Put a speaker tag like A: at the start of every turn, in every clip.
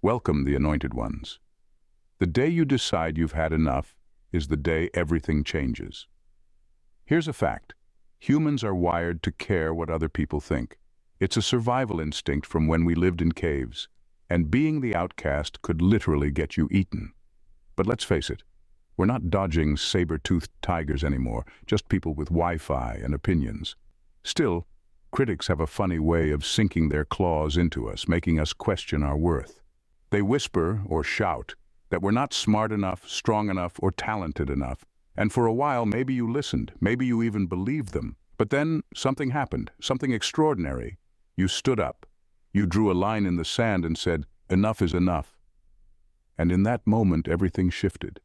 A: Welcome, the anointed ones. The day you decide you've had enough is the day everything changes. Here's a fact. Humans are wired to care what other people think. It's a survival instinct from when we lived in caves, and being the outcast could literally get you eaten. But let's face it, we're not dodging saber-toothed tigers anymore, just people with Wi-Fi and opinions. Still, critics have a funny way of sinking their claws into us, making us question our worth. They whisper or shout that we're not smart enough, strong enough, or talented enough. And for a while, maybe you listened, maybe you even believed them. But then something happened, something extraordinary. You stood up. You drew a line in the sand and said, "Enough is enough." And in that moment, everything shifted.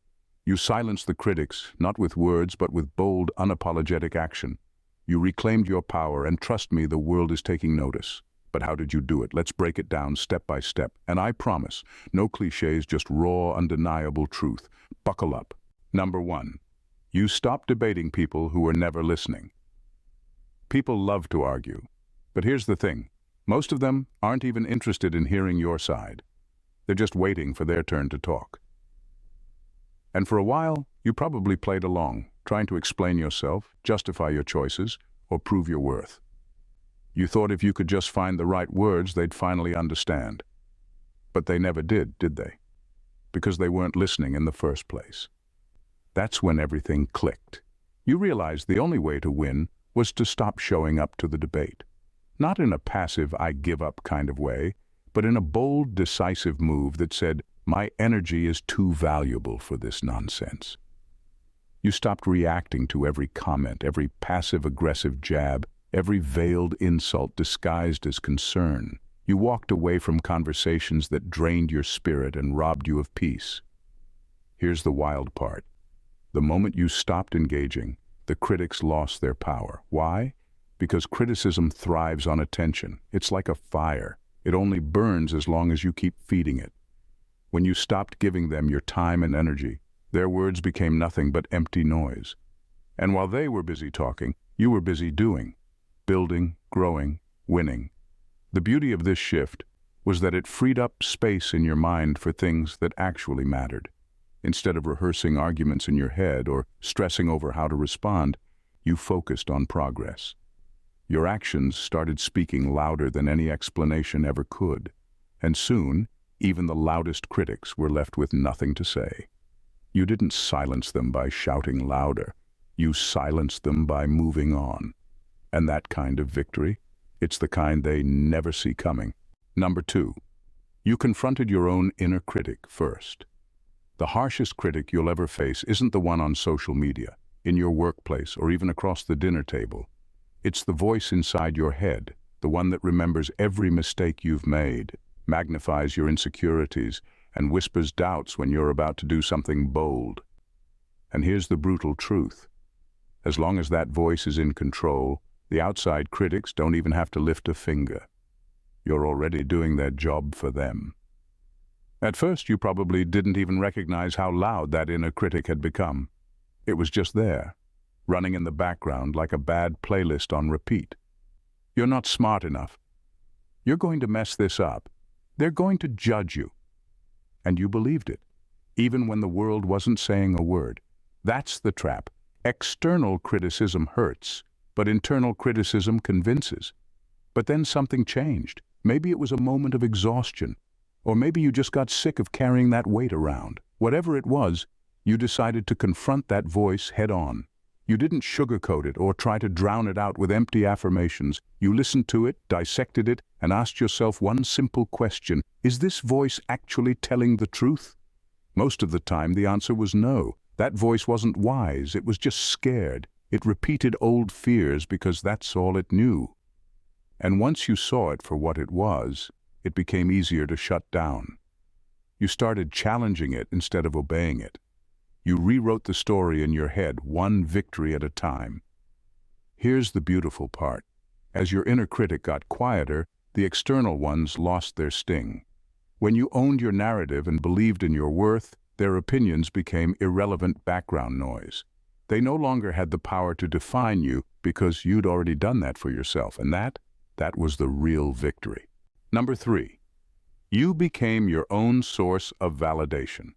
A: You silenced the critics, not with words, but with bold, unapologetic action. You reclaimed your power, and trust me, the world is taking notice. But how did you do it? Let's break it down step by step. And I promise, no cliches, just raw, undeniable truth. Buckle up. Number 1. You stopped debating people who were never listening. People love to argue. But here's the thing. Most of them aren't even interested in hearing your side. They're just waiting for their turn to talk. And for a while, you probably played along, trying to explain yourself, justify your choices, or prove your worth. You thought if you could just find the right words, they'd finally understand. But they never did they? Because they weren't listening in the first place. That's when everything clicked. You realized the only way to win was to stop showing up to the debate. Not in a passive, I give up kind of way, but in a bold, decisive move that said, my energy is too valuable for this nonsense. You stopped reacting to every comment, every passive-aggressive jab, every veiled insult disguised as concern. You walked away from conversations that drained your spirit and robbed you of peace. Here's the wild part. The moment you stopped engaging, the critics lost their power. Why? Because criticism thrives on attention. It's like a fire. It only burns as long as you keep feeding it. When you stopped giving them your time and energy, their words became nothing but empty noise. And while they were busy talking, you were busy doing, building, growing, winning. The beauty of this shift was that it freed up space in your mind for things that actually mattered. Instead of rehearsing arguments in your head or stressing over how to respond, you focused on progress. Your actions started speaking louder than any explanation ever could, and soon, even the loudest critics were left with nothing to say. You didn't silence them by shouting louder. You silenced them by moving on. And that kind of victory, it's the kind they never see coming. Number 2, you confronted your own inner critic first. The harshest critic you'll ever face isn't the one on social media, in your workplace, or even across the dinner table. It's the voice inside your head, the one that remembers every mistake you've made, magnifies your insecurities, and whispers doubts when you're about to do something bold. And here's the brutal truth. As long as that voice is in control, the outside critics don't even have to lift a finger. You're already doing their job for them. At first, you probably didn't even recognize how loud that inner critic had become. It was just there, running in the background like a bad playlist on repeat. You're not smart enough. You're going to mess this up. They're going to judge you. And you believed it, even when the world wasn't saying a word. That's the trap. External criticism hurts, but internal criticism convinces. But then something changed. Maybe it was a moment of exhaustion, or maybe you just got sick of carrying that weight around. Whatever it was, you decided to confront that voice head on. You didn't sugarcoat it or try to drown it out with empty affirmations. You listened to it, dissected it, and asked yourself one simple question: is this voice actually telling the truth? Most of the time, the answer was no. That voice wasn't wise, it was just scared. It repeated old fears because that's all it knew. And once you saw it for what it was, it became easier to shut down. You started challenging it instead of obeying it. You rewrote the story in your head, one victory at a time. Here's the beautiful part. As your inner critic got quieter, the external ones lost their sting. When you owned your narrative and believed in your worth, their opinions became irrelevant background noise. They no longer had the power to define you because you'd already done that for yourself, and that was the real victory. Number 3, You became your own source of validation.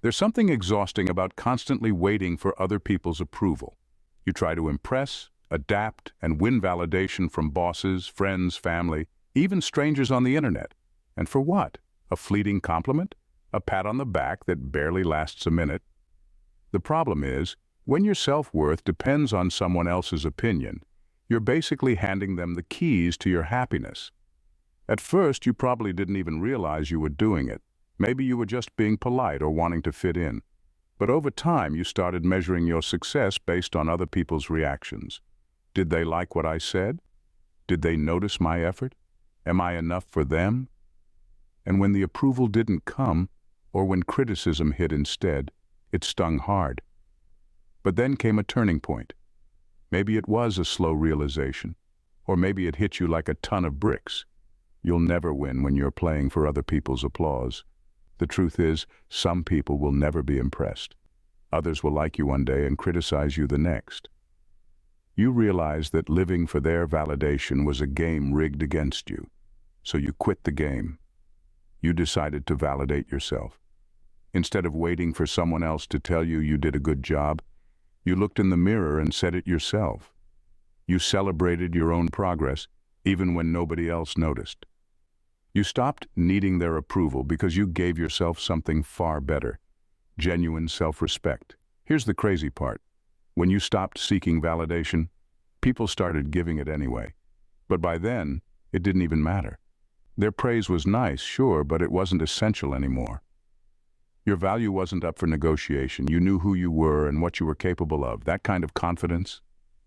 A: There's something exhausting about constantly waiting for other people's approval. You try to impress, adapt, and win validation from bosses, friends, family, even strangers on the internet. And for what? A fleeting compliment? A pat on the back that barely lasts a minute? The problem is, when your self-worth depends on someone else's opinion, you're basically handing them the keys to your happiness. At first, you probably didn't even realize you were doing it. Maybe you were just being polite or wanting to fit in. But over time, you started measuring your success based on other people's reactions. Did they like what I said? Did they notice my effort? Am I enough for them? And when the approval didn't come, or when criticism hit instead, it stung hard. But then came a turning point. Maybe it was a slow realization, or maybe it hit you like a ton of bricks. You'll never win when you're playing for other people's applause. The truth is, some people will never be impressed. Others will like you one day and criticize you the next. You realized that living for their validation was a game rigged against you, so you quit the game. You decided to validate yourself. Instead of waiting for someone else to tell you you did a good job, you looked in the mirror and said it yourself. You celebrated your own progress, even when nobody else noticed. You stopped needing their approval because you gave yourself something far better: genuine self-respect. Here's the crazy part. When you stopped seeking validation, people started giving it anyway. But by then, it didn't even matter. Their praise was nice, sure, but it wasn't essential anymore. Your value wasn't up for negotiation. You knew who you were and what you were capable of. That kind of confidence,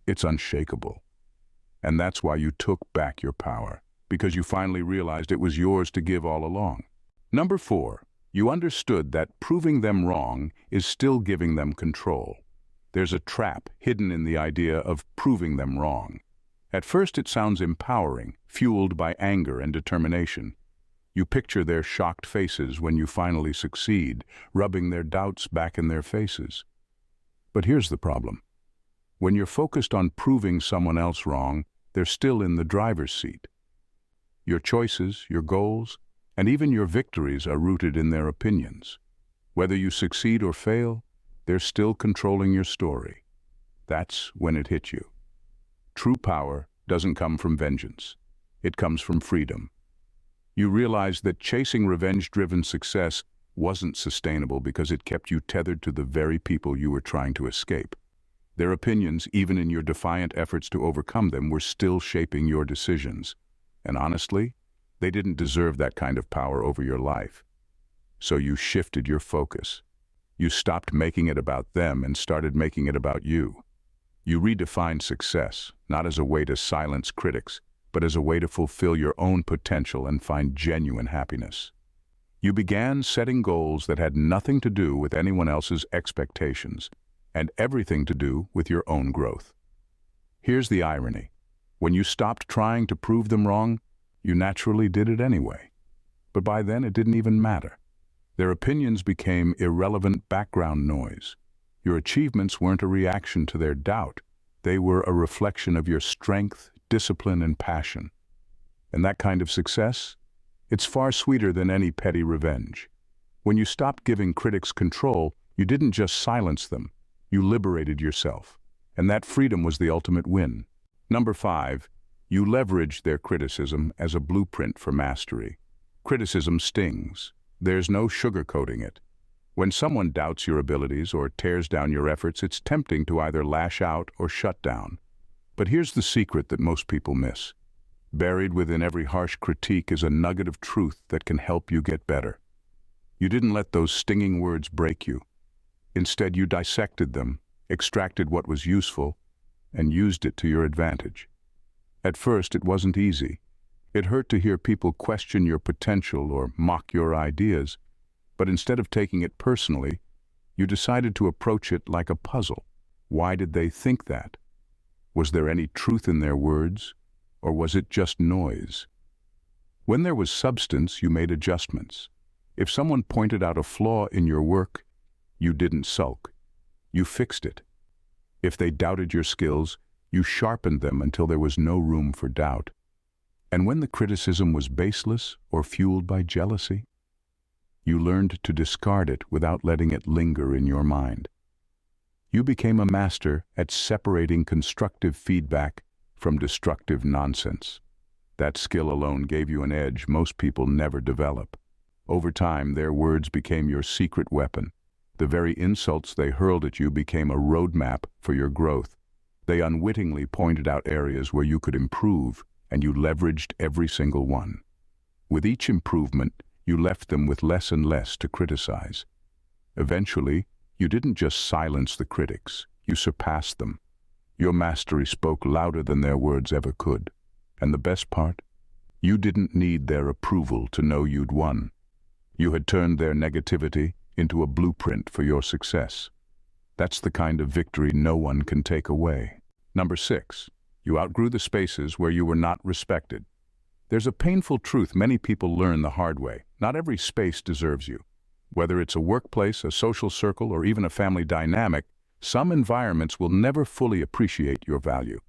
A: it's unshakable. And that's why you took back your power, because you finally realized it was yours to give all along. Number 4, you understood that proving them wrong is still giving them control. There's a trap hidden in the idea of proving them wrong. At first it sounds empowering, fueled by anger and determination. You picture their shocked faces when you finally succeed, rubbing their doubts back in their faces. But here's the problem. When you're focused on proving someone else wrong, they're still in the driver's seat. Your choices, your goals, and even your victories are rooted in their opinions. Whether you succeed or fail, they're still controlling your story. That's when it hit you. True power doesn't come from vengeance. It comes from freedom. You realized that chasing revenge-driven success wasn't sustainable because it kept you tethered to the very people you were trying to escape. Their opinions, even in your defiant efforts to overcome them, were still shaping your decisions. And honestly, they didn't deserve that kind of power over your life. So you shifted your focus. You stopped making it about them and started making it about you. You redefined success, not as a way to silence critics, but as a way to fulfill your own potential and find genuine happiness. You began setting goals that had nothing to do with anyone else's expectations, and everything to do with your own growth. Here's the irony. When you stopped trying to prove them wrong, you naturally did it anyway. But by then it didn't even matter. Their opinions became irrelevant background noise. Your achievements weren't a reaction to their doubt. They were a reflection of your strength, discipline, and passion. And that kind of success? It's far sweeter than any petty revenge. When you stopped giving critics control, you didn't just silence them. You liberated yourself. And that freedom was the ultimate win. Number 5, you leveraged their criticism as a blueprint for mastery. Criticism stings. There's no sugarcoating it. When someone doubts your abilities or tears down your efforts, it's tempting to either lash out or shut down. But here's the secret that most people miss. Buried within every harsh critique is a nugget of truth that can help you get better. You didn't let those stinging words break you. Instead, you dissected them, extracted what was useful, and used it to your advantage. At first, it wasn't easy. It hurt to hear people question your potential or mock your ideas, but instead of taking it personally, you decided to approach it like a puzzle. Why did they think that? Was there any truth in their words, or was it just noise? When there was substance, you made adjustments. If someone pointed out a flaw in your work, you didn't sulk. You fixed it. If they doubted your skills, you sharpened them until there was no room for doubt. And when the criticism was baseless or fueled by jealousy, you learned to discard it without letting it linger in your mind. You became a master at separating constructive feedback from destructive nonsense. That skill alone gave you an edge most people never develop. Over time, their words became your secret weapon. The very insults they hurled at you became a roadmap for your growth. They unwittingly pointed out areas where you could improve, and you leveraged every single one. With each improvement, you left them with less and less to criticize. Eventually, you didn't just silence the critics, you surpassed them. Your mastery spoke louder than their words ever could. And the best part? You didn't need their approval to know you'd won. You had turned their negativity into a blueprint for your success. That's the kind of victory no one can take away. Number 6, you outgrew the spaces where you were not respected. There's a painful truth many people learn the hard way. Not every space deserves you. Whether it's a workplace, a social circle, or even a family dynamic, some environments will never fully appreciate your value.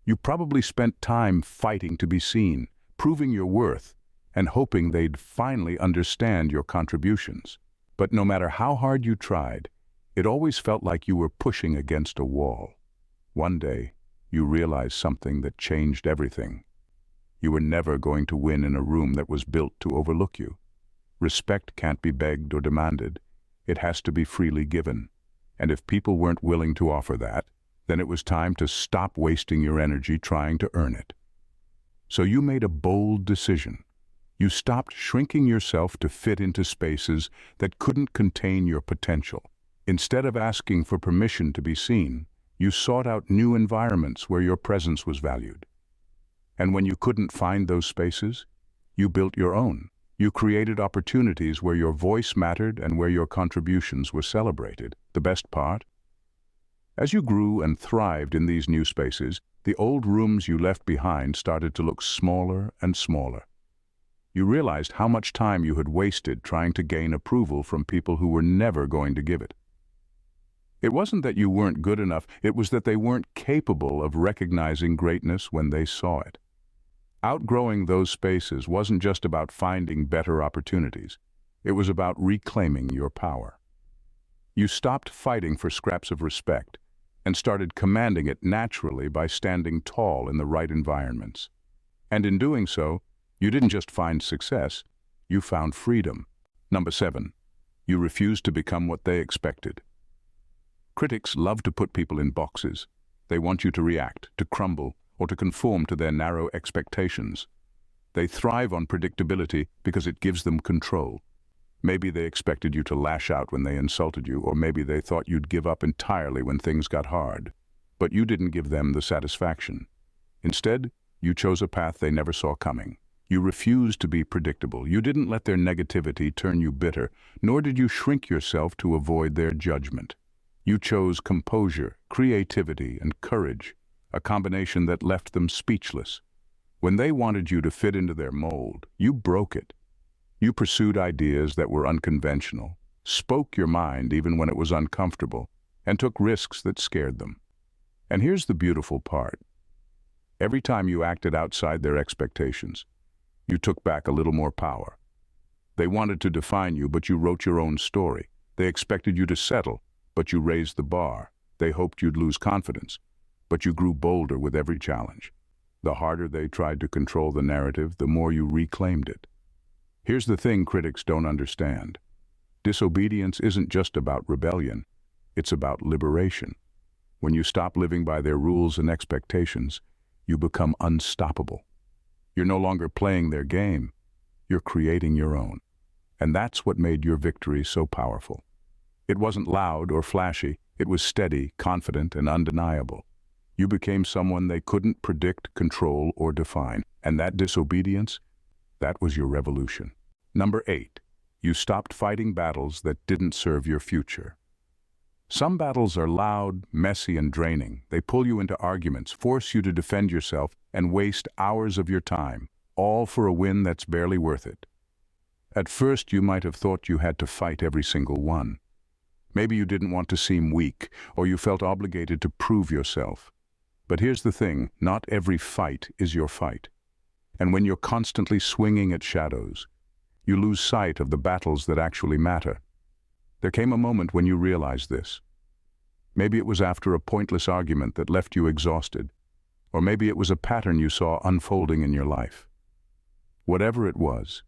A: You probably spent time fighting to be seen, proving your worth, and hoping they'd finally understand your contributions. But no matter how hard you tried, it always felt like you were pushing against a wall. One day, you realized something that changed everything. You were never going to win in a room that was built to overlook you. Respect can't be begged or demanded. It has to be freely given. And if people weren't willing to offer that, then it was time to stop wasting your energy trying to earn it. So you made a bold decision. You stopped shrinking yourself to fit into spaces that couldn't contain your potential. Instead of asking for permission to be seen, you sought out new environments where your presence was valued. And when you couldn't find those spaces, you built your own. You created opportunities where your voice mattered and where your contributions were celebrated. The best part? As you grew and thrived in these new spaces, the old rooms you left behind started to look smaller and smaller. You realized how much time you had wasted trying to gain approval from people who were never going to give it. It wasn't that you weren't good enough, it was that they weren't capable of recognizing greatness when they saw it. Outgrowing those spaces wasn't just about finding better opportunities. It was about reclaiming your power. You stopped fighting for scraps of respect and started commanding it naturally by standing tall in the right environments. And in doing so, you didn't just find success, you found freedom. Number 7, you refused to become what they expected. Critics love to put people in boxes. They want you to react, to crumble, or to conform to their narrow expectations. They thrive on predictability because it gives them control. Maybe they expected you to lash out when they insulted you, or maybe they thought you'd give up entirely when things got hard. But you didn't give them the satisfaction. Instead, you chose a path they never saw coming. You refused to be predictable. You didn't let their negativity turn you bitter, nor did you shrink yourself to avoid their judgment. You chose composure, creativity, and courage, a combination that left them speechless. When they wanted you to fit into their mold, you broke it. You pursued ideas that were unconventional, spoke your mind even when it was uncomfortable, and took risks that scared them. And here's the beautiful part. Every time you acted outside their expectations, you took back a little more power. They wanted to define you, but you wrote your own story. They expected you to settle, but you raised the bar. They hoped you'd lose confidence, but you grew bolder with every challenge. The harder they tried to control the narrative, the more you reclaimed it. Here's the thing critics don't understand. Disobedience isn't just about rebellion, it's about liberation. When you stop living by their rules and expectations, you become unstoppable. You're no longer playing their game, you're creating your own. And that's what made your victory so powerful. It wasn't loud or flashy, it was steady, confident, and undeniable. You became someone they couldn't predict, control, or define. And that disobedience, that was your revolution. Number 8, you stopped fighting battles that didn't serve your future. Some battles are loud, messy, and draining. They pull you into arguments, force you to defend yourself, and waste hours of your time, all for a win that's barely worth it. At first, you might have thought you had to fight every single one. Maybe you didn't want to seem weak, or you felt obligated to prove yourself. But here's the thing, not every fight is your fight. And when you're constantly swinging at shadows, you lose sight of the battles that actually matter. There came a moment when you realized this. Maybe it was after a pointless argument that left you exhausted, or maybe it was a pattern you saw unfolding in your life. Whatever it was,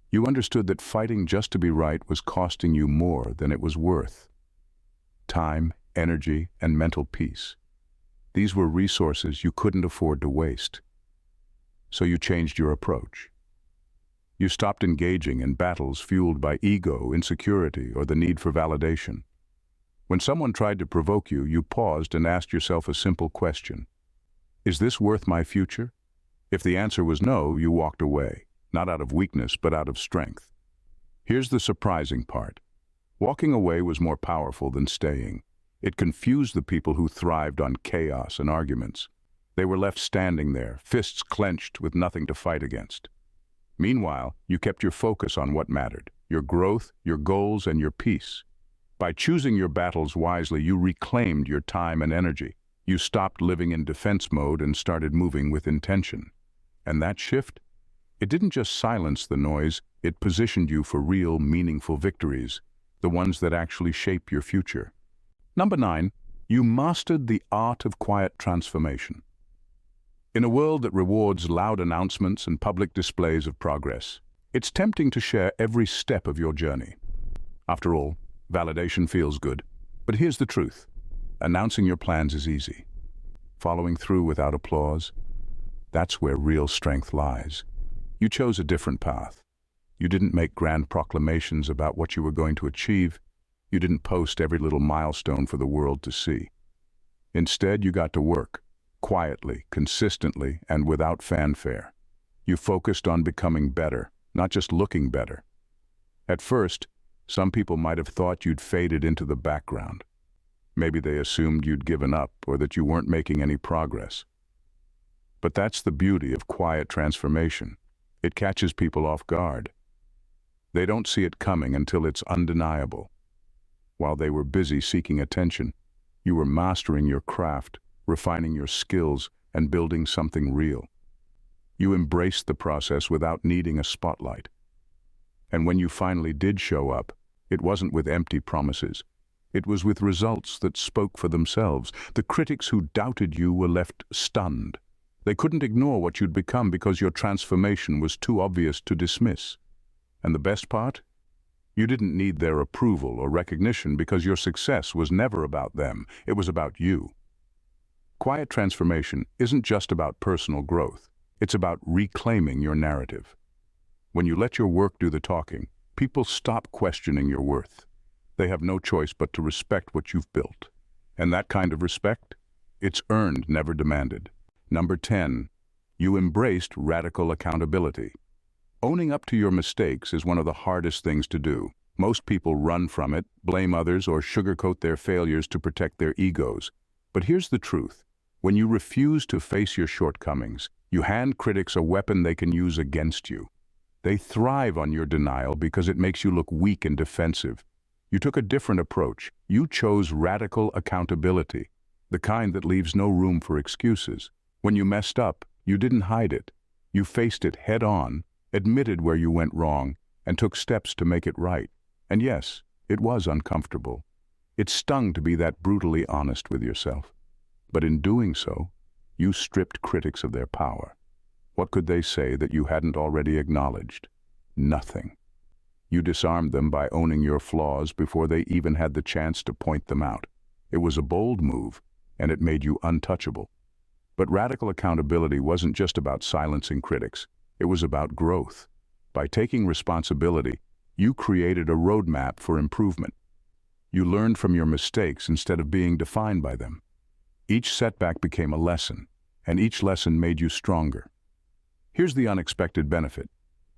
A: you understood that fighting just to be right was costing you more than it was worth. Time, energy, and mental peace. These were resources you couldn't afford to waste. So you changed your approach. You stopped engaging in battles fueled by ego, insecurity, or the need for validation. When someone tried to provoke you, you paused and asked yourself a simple question. Is this worth my future? If the answer was no, you walked away, not out of weakness, but out of strength. Here's the surprising part. Walking away was more powerful than staying. It confused the people who thrived on chaos and arguments. They were left standing there, fists clenched with nothing to fight against. Meanwhile, you kept your focus on what mattered, your growth, your goals, and your peace. By choosing your battles wisely, you reclaimed your time and energy. You stopped living in defense mode and started moving with intention. And that shift? It didn't just silence the noise, it positioned you for real, meaningful victories, the ones that actually shape your future. Number 9, you mastered the art of quiet transformation. In a world that rewards loud announcements and public displays of progress, it's tempting to share every step of your journey. After all, validation feels good. But here's the truth. Announcing your plans is easy. Following through without applause, that's where real strength lies. You chose a different path. You didn't make grand proclamations about what you were going to achieve. You didn't post every little milestone for the world to see. Instead, you got to work. Quietly, consistently, and without fanfare. You focused on becoming better, not just looking better. At first, some people might have thought you'd faded into the background. Maybe they assumed you'd given up or that you weren't making any progress. But that's the beauty of quiet transformation. It catches people off guard. They don't see it coming until it's undeniable. While they were busy seeking attention, you were mastering your craft, refining your skills, and building something real. You embraced the process without needing a spotlight. And when you finally did show up, it wasn't with empty promises. It was with results that spoke for themselves. The critics who doubted you were left stunned. They couldn't ignore what you'd become because your transformation was too obvious to dismiss. And the best part? You didn't need their approval or recognition because your success was never about them. It was about you. Quiet transformation isn't just about personal growth. It's about reclaiming your narrative. When you let your work do the talking, people stop questioning your worth. They have no choice but to respect what you've built. And that kind of respect? It's earned, never demanded. Number 10, you embraced radical accountability. Owning up to your mistakes is one of the hardest things to do. Most people run from it, blame others, or sugarcoat their failures to protect their egos. But here's the truth. When you refuse to face your shortcomings, you hand critics a weapon they can use against you. They thrive on your denial because it makes you look weak and defensive. You took a different approach. You chose radical accountability, the kind that leaves no room for excuses. When you messed up, you didn't hide it. You faced it head-on, admitted where you went wrong, and took steps to make it right. And yes, it was uncomfortable. It stung to be that brutally honest with yourself. But in doing so, you stripped critics of their power. What could they say that you hadn't already acknowledged? Nothing. You disarmed them by owning your flaws before they even had the chance to point them out. It was a bold move, and it made you untouchable. But radical accountability wasn't just about silencing critics. It was about growth. By taking responsibility, you created a roadmap for improvement. You learned from your mistakes instead of being defined by them. Each setback became a lesson, and each lesson made you stronger. Here's the unexpected benefit.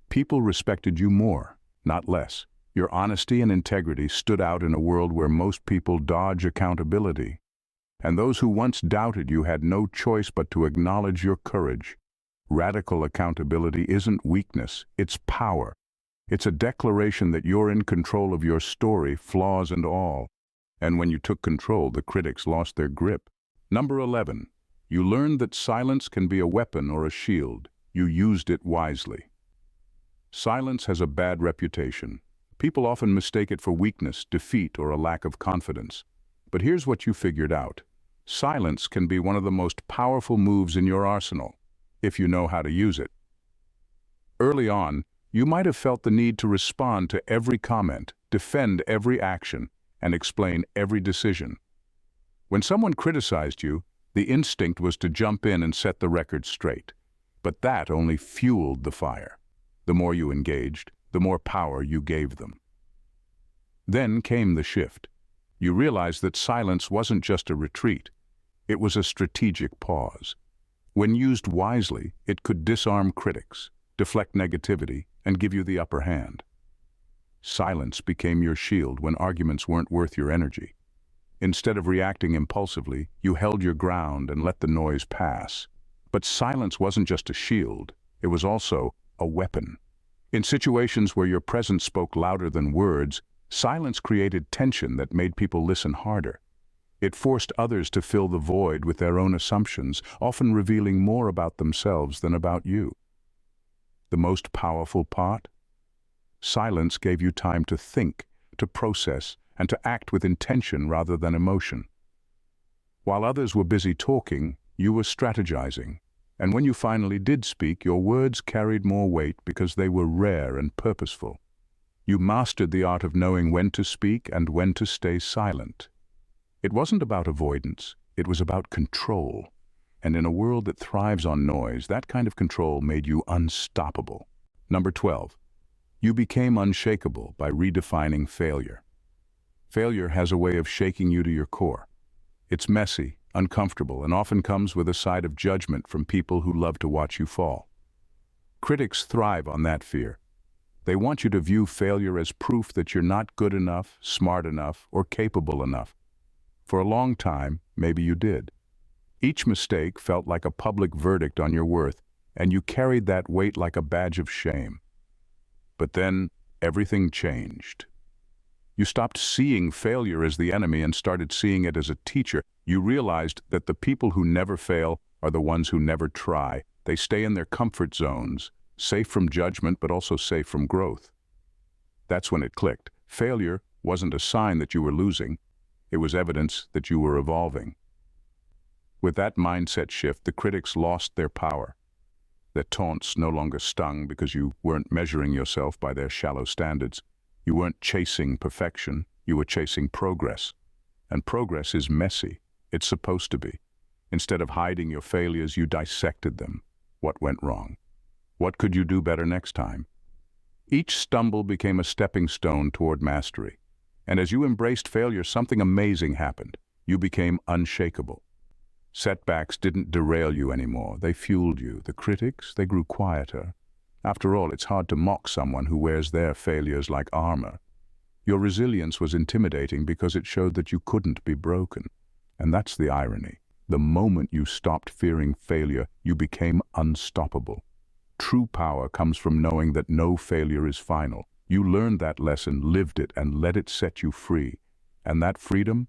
A: People respected you more, not less. Your honesty and integrity stood out in a world where most people dodge accountability. And those who once doubted you had no choice but to acknowledge your courage. Radical accountability isn't weakness, it's power. It's a declaration that you're in control of your story, flaws and all. And when you took control, the critics lost their grip. Number 11, you learned that silence can be a weapon or a shield. You used it wisely. Silence has a bad reputation. People often mistake it for weakness, defeat, or a lack of confidence. But here's what you figured out. Silence can be one of the most powerful moves in your arsenal, if you know how to use it. Early on, you might have felt the need to respond to every comment, defend every action, and explain every decision. When someone criticized you, the instinct was to jump in and set the record straight. But that only fueled the fire. The more you engaged, the more power you gave them. Then came the shift. You realized that silence wasn't just a retreat. It was a strategic pause. When used wisely, it could disarm critics, deflect negativity, and give you the upper hand. Silence became your shield when arguments weren't worth your energy. Instead of reacting impulsively, you held your ground and let the noise pass. But silence wasn't just a shield, it was also a weapon. In situations where your presence spoke louder than words, silence created tension that made people listen harder. It forced others to fill the void with their own assumptions, often revealing more about themselves than about you. The most powerful part? Silence gave you time to think, to process, and to act with intention rather than emotion. While others were busy talking, you were strategizing. And when you finally did speak, your words carried more weight because they were rare and purposeful. You mastered the art of knowing when to speak and when to stay silent. It wasn't about avoidance, it was about control. And in a world that thrives on noise, that kind of control made you unstoppable. Number 12. You became unshakable by redefining failure. Failure has a way of shaking you to your core. It's messy, uncomfortable, and often comes with a side of judgment from people who love to watch you fall. Critics thrive on that fear. They want you to view failure as proof that you're not good enough, smart enough, or capable enough. For a long time, maybe you did. Each mistake felt like a public verdict on your worth, and you carried that weight like a badge of shame. But then, everything changed. You stopped seeing failure as the enemy and started seeing it as a teacher. You realized that the people who never fail are the ones who never try. They stay in their comfort zones, safe from judgment but also safe from growth. That's when it clicked. Failure wasn't a sign that you were losing. It was evidence that you were evolving. With that mindset shift, the critics lost their power. Their taunts no longer stung because you weren't measuring yourself by their shallow standards. You weren't chasing perfection, you were chasing progress. And progress is messy. It's supposed to be. Instead of hiding your failures, you dissected them. What went wrong? What could you do better next time? Each stumble became a stepping stone toward mastery. And as you embraced failure, something amazing happened. You became unshakable. Setbacks didn't derail you anymore. They fueled you. The critics, they grew quieter. After all, it's hard to mock someone who wears their failures like armor. Your resilience was intimidating because it showed that you couldn't be broken. And that's the irony. The moment you stopped fearing failure, you became unstoppable. True power comes from knowing that no failure is final. You learned that lesson, lived it, and let it set you free. And that freedom?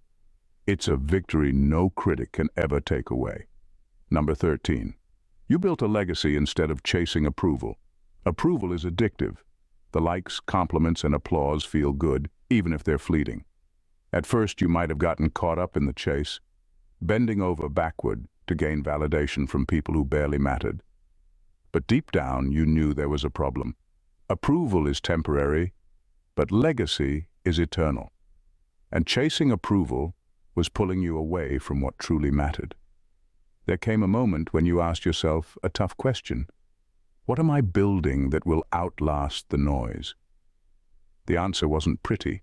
A: It's a victory no critic can ever take away. Number 13. You built a legacy instead of chasing approval. Approval is addictive. The likes, compliments, and applause feel good, even if they're fleeting. At first, you might have gotten caught up in the chase, bending over backward to gain validation from people who barely mattered. But deep down, you knew there was a problem. Approval is temporary, but legacy is eternal. And chasing approval was pulling you away from what truly mattered. There came a moment when you asked yourself a tough question. What am I building that will outlast the noise? The answer wasn't pretty.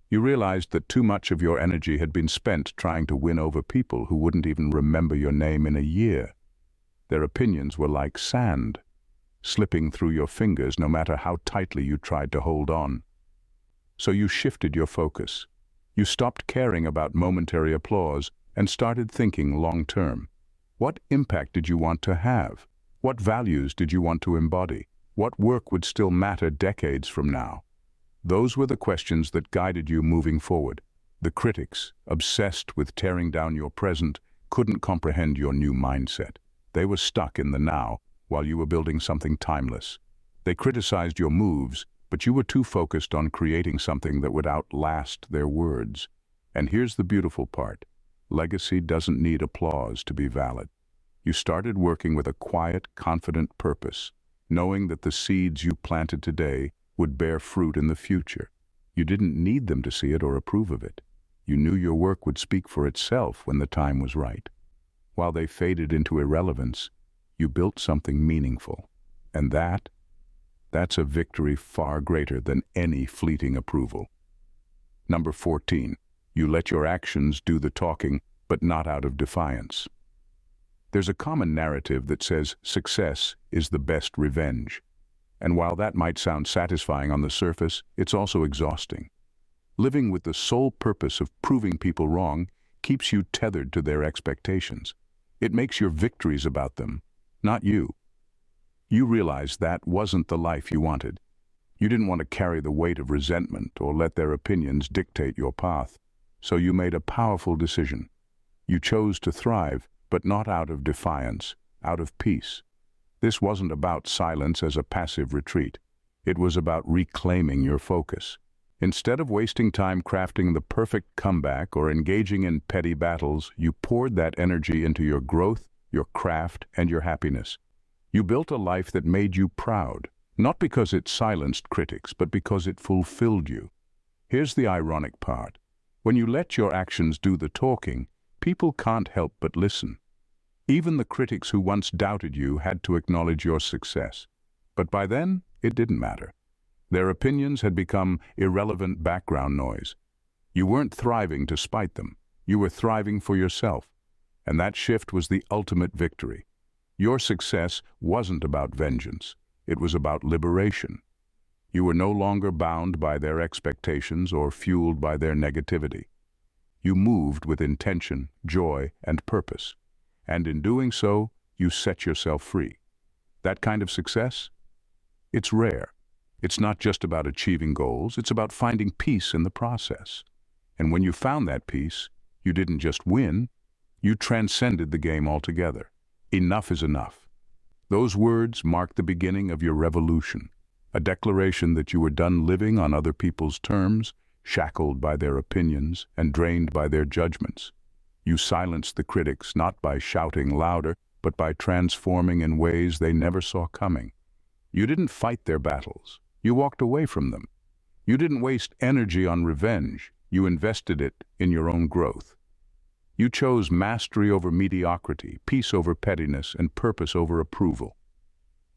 A: You realized that too much of your energy had been spent trying to win over people who wouldn't even remember your name in a year. Their opinions were like sand, slipping through your fingers no matter how tightly you tried to hold on. So you shifted your focus. You stopped caring about momentary applause and started thinking long-term. What impact did you want to have? What values did you want to embody? What work would still matter decades from now? Those were the questions that guided you moving forward. The critics, obsessed with tearing down your present, couldn't comprehend your new mindset. They were stuck in the now, while you were building something timeless. They criticized your moves, but you were too focused on creating something that would outlast their words. And here's the beautiful part. Legacy doesn't need applause to be valid. You started working with a quiet, confident purpose, knowing that the seeds you planted today would bear fruit in the future. You didn't need them to see it or approve of it. You knew your work would speak for itself when the time was right. While they faded into irrelevance, you built something meaningful. And that's a victory far greater than any fleeting approval. Number 14, you let your actions do the talking, but not out of defiance. There's a common narrative that says success is the best revenge. And while that might sound satisfying on the surface, it's also exhausting. Living with the sole purpose of proving people wrong keeps you tethered to their expectations. It makes your victories about them, not you. You realized that wasn't the life you wanted. You didn't want to carry the weight of resentment or let their opinions dictate your path. So you made a powerful decision. You chose to thrive, but not out of defiance, out of peace. This wasn't about silence as a passive retreat. It was about reclaiming your focus. Instead of wasting time crafting the perfect comeback or engaging in petty battles, you poured that energy into your growth, your craft, and your happiness. You built a life that made you proud, not because it silenced critics, but because it fulfilled you. Here's the ironic part. When you let your actions do the talking, people can't help but listen. Even the critics who once doubted you had to acknowledge your success. But by then, it didn't matter. Their opinions had become irrelevant background noise. You weren't thriving to spite them. You were thriving for yourself. And that shift was the ultimate victory. Your success wasn't about vengeance. It was about liberation. You were no longer bound by their expectations or fueled by their negativity. You moved with intention, joy, and purpose. And in doing so, you set yourself free. That kind of success? It's rare. It's not just about achieving goals, it's about finding peace in the process. And when you found that peace, you didn't just win, you transcended the game altogether. Enough is enough. Those words marked the beginning of your revolution, a declaration that you were done living on other people's terms, shackled by their opinions and drained by their judgments. You silenced the critics not by shouting louder, but by transforming in ways they never saw coming. You didn't fight their battles. You walked away from them. You didn't waste energy on revenge. You invested it in your own growth. You chose mastery over mediocrity, peace over pettiness, and purpose over approval.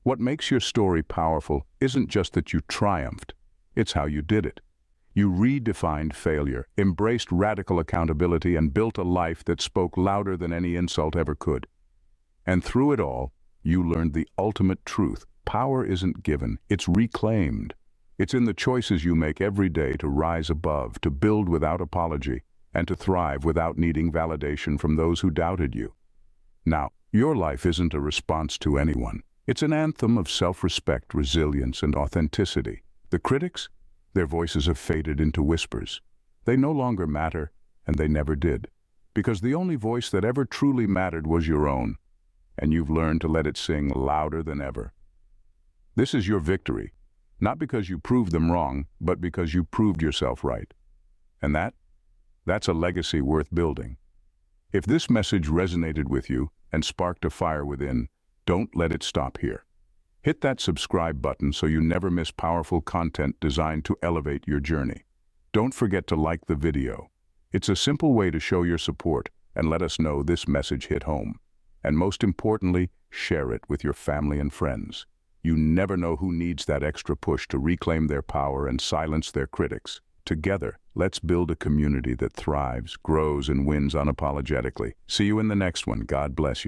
A: What makes your story powerful isn't just that you triumphed, it's how you did it. You redefined failure, embraced radical accountability, and built a life that spoke louder than any insult ever could. And through it all, you learned the ultimate truth. Power isn't given, it's reclaimed. It's in the choices you make every day to rise above, to build without apology, and to thrive without needing validation from those who doubted you. Now, your life isn't a response to anyone. It's an anthem of self-respect, resilience, and authenticity. The critics? Their voices have faded into whispers. They no longer matter, and they never did. Because the only voice that ever truly mattered was your own, and you've learned to let it sing louder than ever. This is your victory, not because you proved them wrong, but because you proved yourself right. And that's a legacy worth building. If this message resonated with you and sparked a fire within, don't let it stop here. Hit that subscribe button so you never miss powerful content designed to elevate your journey. Don't forget to like the video. It's a simple way to show your support and let us know this message hit home. And most importantly, share it with your family and friends. You never know who needs that extra push to reclaim their power and silence their critics. Together, let's build a community that thrives, grows, and wins unapologetically. See you in the next one. God bless you.